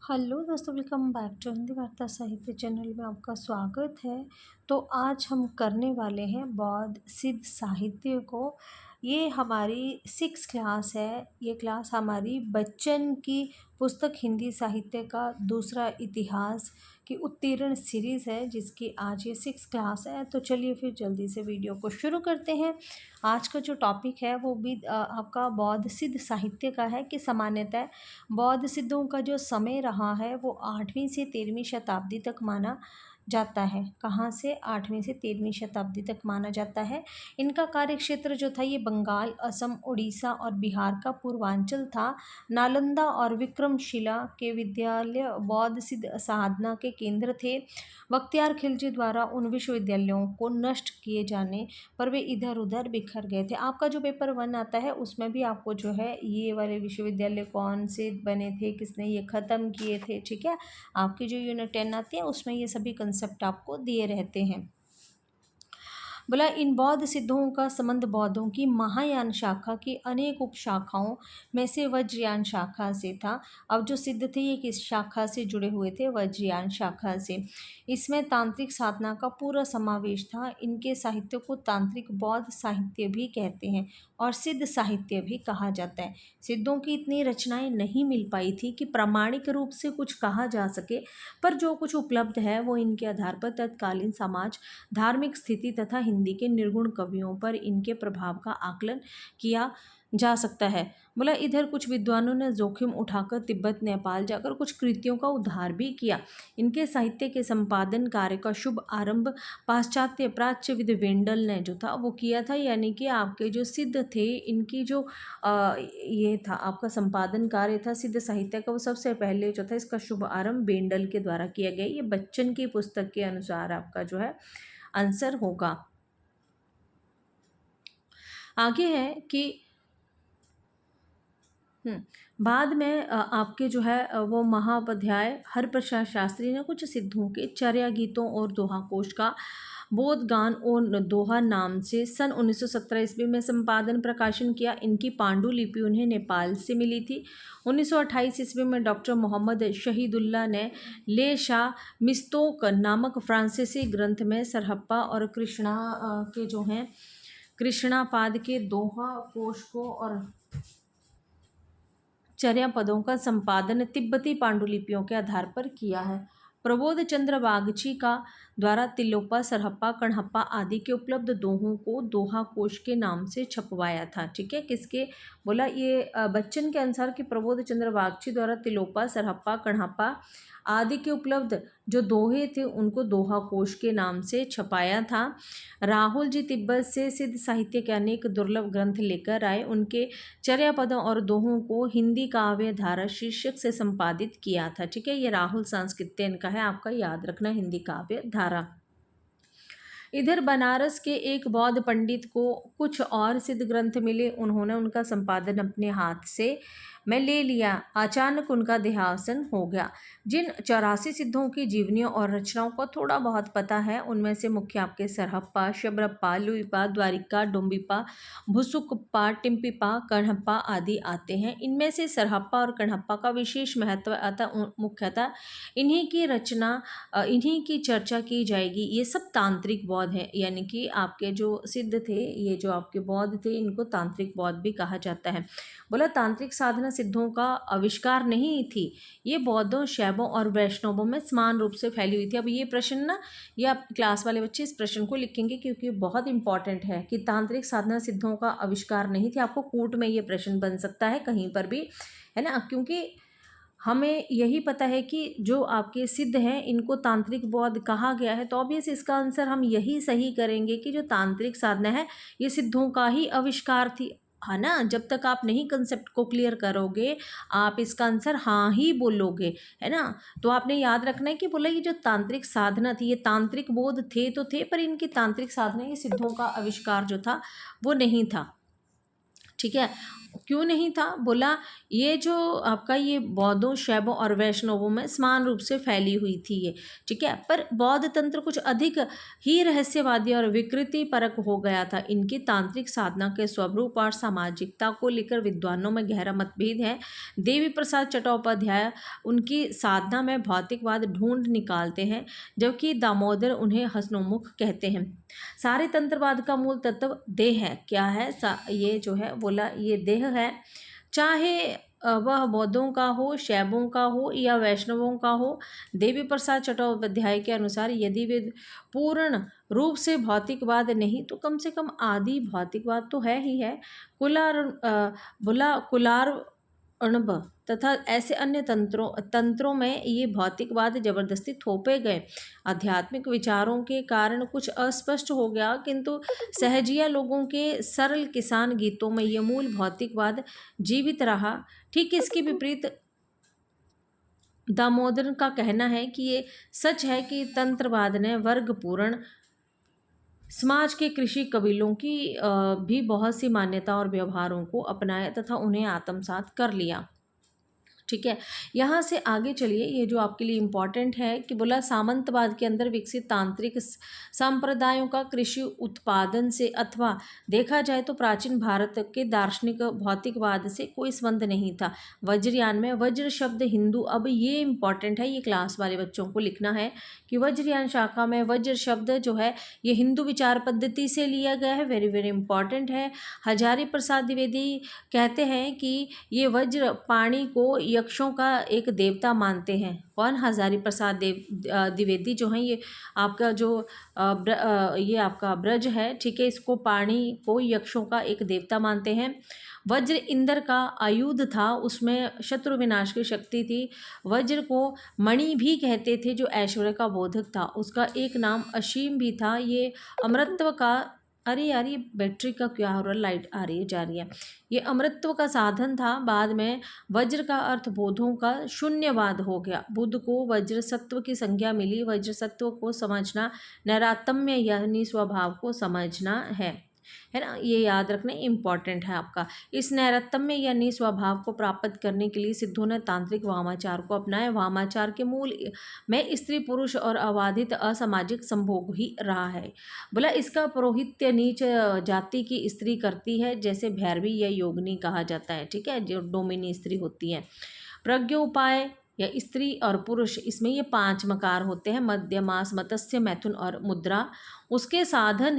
Hello दोस्तों, welcome back to Hindi वार्ता साहित्य चैनल में आपका स्वागत है। तो आज हम करने वाले हैं बौद्ध सिद्ध साहित्य को। ये हमारी 6 क्लास है। ये क्लास हमारी बच्चन की पुस्तक हिंदी साहित्य का दूसरा इतिहास की उत्तीर्ण सीरीज़ है, जिसकी आज ये 6 क्लास है। तो चलिए फिर जल्दी से वीडियो को शुरू करते हैं। आज का जो टॉपिक है वो भी आपका बौद्ध सिद्ध साहित्य का है कि सामान्यतः बौद्ध सिद्धों का जो समय रहा है वो 8वीं से 13वीं शताब्दी तक माना जाता है। कहाँ से? 8वीं से 13वीं शताब्दी तक माना जाता है। इनका कार्य क्षेत्र जो था ये बंगाल, असम, उड़ीसा और बिहार का पूर्वांचल था। नालंदा और विक्रमशिला के विद्यालय बौद्ध सिद्ध साधना के केंद्र थे। बख्तियार खिलजी द्वारा उन विश्वविद्यालयों को नष्ट किए जाने पर वे इधर उधर बिखर गए थे। आपका जो पेपर 1 आता है उसमें भी आपको जो है ये वाले विश्वविद्यालय कौन से बने थे, किसने ये ख़त्म किए थे, ठीक है। आपकी जो यूनिट 10 आती है उसमें ये सभी कंसेप्ट आपको दिए रहते हैं। बोला इन बौद्ध सिद्धों का संबंध बौद्धों की महायान शाखा की अनेक उपशाखाओं में से वज्रयान शाखा से था। अब जो सिद्ध थे ये किस शाखा से जुड़े हुए थे? वज्रयान शाखा से। इसमें तांत्रिक साधना का पूरा समावेश था। इनके साहित्य को तांत्रिक बौद्ध साहित्य भी कहते हैं और सिद्ध साहित्य भी कहा जाता है। सिद्धों की इतनी रचनाएं नहीं मिल पाई थी कि प्रामाणिक रूप से कुछ कहा जा सके, पर जो कुछ उपलब्ध है वो इनके आधार पर तत्कालीन समाज, धार्मिक स्थिति तथा हिंदी के निर्गुण कवियों पर इनके प्रभाव का आकलन किया जा सकता है। बोला इधर कुछ विद्वानों ने जोखिम उठाकर तिब्बत, नेपाल जाकर कुछ कृतियों का उद्धार भी किया। इनके साहित्य के संपादन कार्य का शुभ आरंभ पाश्चात्य प्राच्यविद वेंडल ने जो था वो किया था। यानी कि आपके जो सिद्ध थे इनकी जो ये था आपका संपादन कार्य था सिद्ध साहित्य का, वो सबसे पहले जो था इसका शुभ आरंभ वेंडल के द्वारा किया गया। ये बच्चन की पुस्तक के अनुसार आपका जो है आंसर होगा। आगे है कि बाद में आपके जो है वो महाउपाध्याय हरप्रसाद शास्त्री ने कुछ सिद्धों के चर्या गीतों और दोहा कोश का बोध गान और दोहा नाम से सन 1917 ईस्वी में संपादन प्रकाशन किया। इनकी पांडुलिपि उन्हें नेपाल से मिली थी। 1928 ईस्वी में डॉक्टर मोहम्मद शहीदुल्लाह ने ले शाह मिस्तोक नामक फ्रांसीसी ग्रंथ में सरहप्पा और कृष्णा के जो हैं कृष्णापाद के दोहा कोश को और चर्या पदों का संपादन तिब्बती पांडुलिपियों के आधार पर किया है। प्रबोध चंद्र बागची का द्वारा तिलोपा, सरहप्पा, कणहप्पा आदि के उपलब्ध दोहों को दोहा कोश के नाम से छपवाया था। ठीक है, किसके? बोला ये बच्चन के अनुसार कि प्रबोध चंद्र बागची द्वारा तिलोपा, सरहप्पा, कणहप्पा आदि के उपलब्ध जो दोहे थे उनको दोहा कोश के नाम से छपाया था। राहुल जी तिब्बत से सिद्ध साहित्य के अनेक दुर्लभ ग्रंथ लेकर आए। उनके चर्या पदों और दोहों को हिंदी काव्य धारा शीर्षक से संपादित किया था। ठीक है, ये राहुल सांस्कृत्यन का है, आपका याद रखना, हिंदी काव्य धारा। इधर बनारस के एक बौद्ध पंडित को कुछ और सिद्ध ग्रंथ मिले। उन्होंने उनका संपादन अपने हाथ से मैं ले लिया। अचानक उनका देहावसान हो गया। जिन 84 सिद्धों की जीवनियों और रचनाओं का थोड़ा बहुत पता है उनमें से मुख्य आपके सरहप्पा, शबरप्पा, लुइपा, द्वारिका, डोम्बिपा, भुसुकप्पा, टिम्पिपा, कणहप्पा आदि आते हैं। इनमें से सरहप्पा और कणहप्पा का विशेष महत्व अतः मुख्यतः इन्हीं की रचना इन्हीं की चर्चा की जाएगी। ये सब तांत्रिक बौद्ध हैं, यानी कि आपके जो सिद्ध थे, ये जो आपके बौद्ध थे, इनको तांत्रिक बौद्ध भी कहा जाता है। बोला तांत्रिक साधना सिद्धों का आविष्कार नहीं थी, ये बौद्धों, शैवों और वैष्णवों में समान रूप से फैली हुई थी। अब ये प्रश्न ना, ये आप क्लास वाले बच्चे इस प्रश्न को लिखेंगे क्योंकि बहुत इंपॉर्टेंट है कि तांत्रिक साधना सिद्धों का आविष्कार नहीं थी। आपको कोर्ट में ये प्रश्न बन सकता है कहीं पर भी, है ना, क्योंकि हमें यही पता है कि जो आपके सिद्ध हैं इनको तांत्रिक बौद्ध कहा गया है। तो ऑब्वियस इसका आंसर हम यही सही करेंगे कि जो तांत्रिक साधना है ये सिद्धों का ही आविष्कार थी, है ना। जब तक आप नहीं कंसेप्ट को क्लियर करोगे आप इसका आंसर हाँ ही बोलोगे, है ना। तो आपने याद रखना है कि बोला ये जो तांत्रिक साधना थी ये तांत्रिक बौद्ध थे तो थे, पर इनकी तांत्रिक साधना ये सिद्धों का आविष्कार जो था वो नहीं था। ठीक है, क्यों नहीं था? बोला ये जो आपका ये बौद्धों, शैवों और वैष्णवों में समान रूप से फैली हुई थी ये, ठीक है। पर बौद्ध तंत्र कुछ अधिक ही रहस्यवादी और विकृति परक हो गया था। इनकी तांत्रिक साधना के स्वरूप और सामाजिकता को लेकर विद्वानों में गहरा मतभेद है। देवी प्रसाद चट्टोपाध्याय उनकी साधना में भौतिकवाद ढूंढ निकालते हैं, जबकि दामोदर उन्हें हसनोमुख कहते हैं। सारे तंत्रवाद का मूल तत्व देह है। क्या है? ये जो है बोला ये देह है, चाहे वह बौद्धों का हो, शैवों का हो या वैष्णवों का हो। देवी प्रसाद चट्टोपाध्याय के अनुसार यदि वे पूर्ण रूप से भौतिकवाद नहीं तो कम से कम आदि भौतिकवाद तो है ही है। कुलार अणब तथा ऐसे अन्य तंत्रों में ये भौतिकवाद जबरदस्ती थोपे गए। आध्यात्मिक विचारों के कारण कुछ अस्पष्ट हो गया, किंतु सहजिया लोगों के सरल किसान गीतों में ये मूल भौतिकवाद जीवित रहा। ठीक इसके विपरीत दामोदर का कहना है कि ये सच है कि तंत्रवाद ने वर्गपूर्ण समाज के कृषि कबीलों की भी बहुत सी मान्यता और व्यवहारों को अपनाया तथा उन्हें आत्मसात कर लिया। ठीक है, यहाँ से आगे चलिए। ये जो आपके लिए इम्पॉर्टेंट है कि बोला सामंतवाद के अंदर विकसित तांत्रिक संप्रदायों का कृषि उत्पादन से अथवा देखा जाए तो प्राचीन भारत के दार्शनिक भौतिकवाद से कोई संबंध नहीं था। वज्रयान में वज्र शब्द हिंदू, अब ये इम्पॉर्टेंट है, ये क्लास वाले बच्चों को लिखना है कि वज्रयान शाखा में वज्र शब्द जो है ये हिंदू विचार पद्धति से लिया गया है। वेरी वेरी इंपॉर्टेंट है। हजारी प्रसाद द्विवेदी कहते हैं कि ये वज्र पाणी को यक्षों का एक देवता मानते हैं। कौन? हजारी प्रसाद द्विवेदी जो हैं, ये आपका जो ये आपका ब्रज है, ठीक है, इसको पाणी को यक्षों का एक देवता मानते हैं। वज्र इंद्र का आयुध था, उसमें शत्रु विनाश की शक्ति थी। वज्र को मणि भी कहते थे जो ऐश्वर्य का बोधक था। उसका एक नाम असीम भी था। ये अमृतत्व का, अरे यार ये बैटरी का क्या हो रहा है, लाइट आ रही है जा रही है। ये अमृतत्व का साधन था। बाद में वज्र का अर्थ बोधों का शून्यवाद हो गया। बुद्ध को वज्र सत्व की संज्ञा मिली। वज्र सत्व को समझना नैरात्म्य यानी स्वभाव को समझना है ना, ये याद रखना इम्पॉर्टेंट है आपका। इस नैरत्म्य यानी स्वभाव को प्राप्त करने के लिए सिद्धों ने तांत्रिक वामाचार को अपनाया। वामाचार के मूल में स्त्री पुरुष और अबाधित असामाजिक संभोग ही रहा है। बोला इसका पौरोहित्य नीच जाति की स्त्री करती है, जैसे भैरवी या योगिनी कहा जाता है, ठीक है, जो डोमिनी स्त्री होती है। प्रज्ञोपाय या स्त्री और पुरुष, इसमें ये 5 मकार होते हैं, मध्य, मास, मत्स्य, मैथुन और मुद्रा। उसके साधन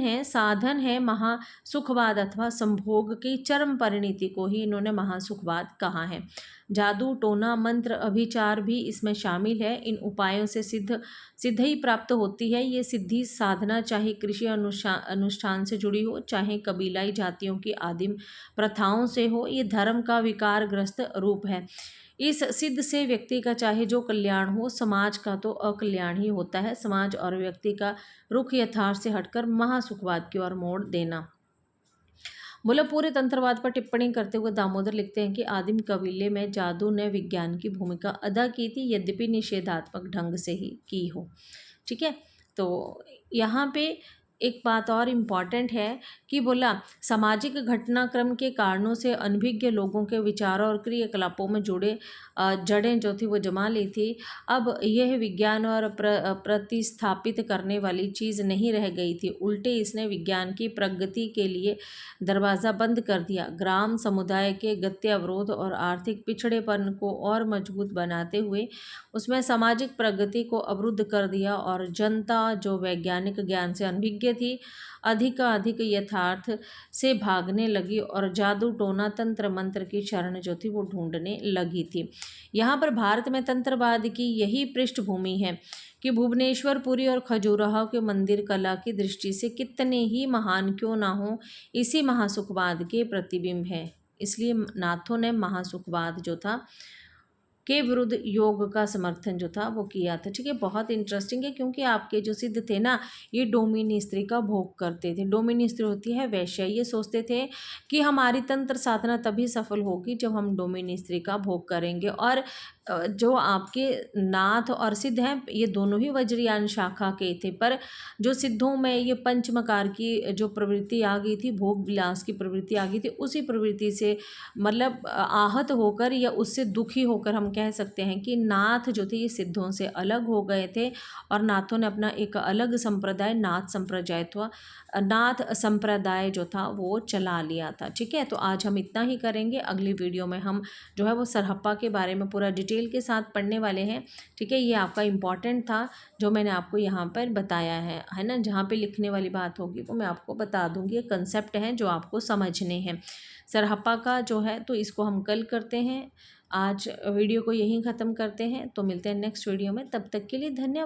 है महासुखवाद अथवा संभोग की चरम परिणति को ही इन्होंने महासुखवाद कहा है। जादू, टोना, मंत्र, अभिचार भी इसमें शामिल है। इन उपायों से सिद्धि प्राप्त होती है। ये सिद्धि साधना चाहे कृषि अनुष्ठान से जुड़ी हो, चाहे कबीलाई जातियों की आदिम प्रथाओं से हो, ये धर्म का विकारग्रस्त रूप है। इस सिद्ध से व्यक्ति का चाहे जो कल्याण हो, समाज का तो अकल्याण ही होता है। समाज और व्यक्ति का रुख यथार्थ से हटकर महासुखवाद की ओर मोड़ देना। बोला पूरे तंत्रवाद पर टिप्पणी करते हुए दामोदर लिखते हैं कि आदिम कबीले में जादू ने विज्ञान की भूमिका अदा की थी, यद्यपि निषेधात्मक ढंग से ही की हो। ठीक है, तो यहाँ पे एक बात और इम्पॉर्टेंट है कि बोला सामाजिक घटनाक्रम के कारणों से अनभिज्ञ लोगों के विचारों और क्रियाकलापों में जुड़े जड़ें जो थी वो जमा ली थी। अब यह विज्ञान और प्रतिस्थापित करने वाली चीज़ नहीं रह गई थी, उल्टे इसने विज्ञान की प्रगति के लिए दरवाज़ा बंद कर दिया। ग्राम समुदाय के गत्य अवरोध और आर्थिक पिछड़ेपन को और मजबूत बनाते हुए उसमें सामाजिक प्रगति को अवरुद्ध कर दिया और जनता जो वैज्ञानिक ज्ञान से अनभिज्ञ थी अधिक यथार्थ से भागने लगी और जादू टोना तंत्र मंत्र की शरण जो थी वो ढूंढने लगी थी। यहाँ पर भारत में तंत्रवाद की यही पृष्ठभूमि है कि भुवनेश्वर, पुरी और खजुराहो के मंदिर कला की दृष्टि से कितने ही महान क्यों ना हो, इसी महासुखवाद के प्रतिबिंब है। इसलिए नाथों ने महासुखवाद जो था के विरुद्ध योग का समर्थन जो था वो किया था। ठीक है, बहुत इंटरेस्टिंग है क्योंकि आपके जो सिद्ध थे ना ये डोमिनी स्त्री का भोग करते थे। डोमिनी स्त्री होती है वैश्य। ये सोचते थे कि हमारी तंत्र साधना तभी सफल होगी जब हम डोमिनी स्त्री का भोग करेंगे। और जो आपके नाथ और सिद्ध हैं ये दोनों ही वज्रयान शाखा के थे, पर जो सिद्धों में ये पंचमकार की जो प्रवृत्ति आ गई थी, भोग विलास की प्रवृत्ति आ गई थी, उसी प्रवृत्ति से मतलब आहत होकर या उससे दुखी होकर हम कह सकते हैं कि नाथ जो थे ये सिद्धों से अलग हो गए थे और नाथों ने अपना एक अलग संप्रदाय नाथ संप्रदाय जो था वो चला लिया था। ठीक है, तो आज हम इतना ही करेंगे। अगली वीडियो में हम जो है वो सरहप्पा के बारे में पूरा डिटेल के साथ पढ़ने वाले हैं। ठीक है, ये आपका इम्पॉर्टेंट था जो मैंने आपको यहाँ पर बताया है ना। जहाँ पे लिखने वाली बात होगी वो मैं आपको बता दूँगी। ये कंसेप्ट हैं जो आपको समझने हैं सरहप्पा का जो है, तो इसको हम कल करते हैं। आज वीडियो को यहीं ख़त्म करते हैं, तो मिलते हैं नेक्स्ट वीडियो में। तब तक के लिए धन्यवाद।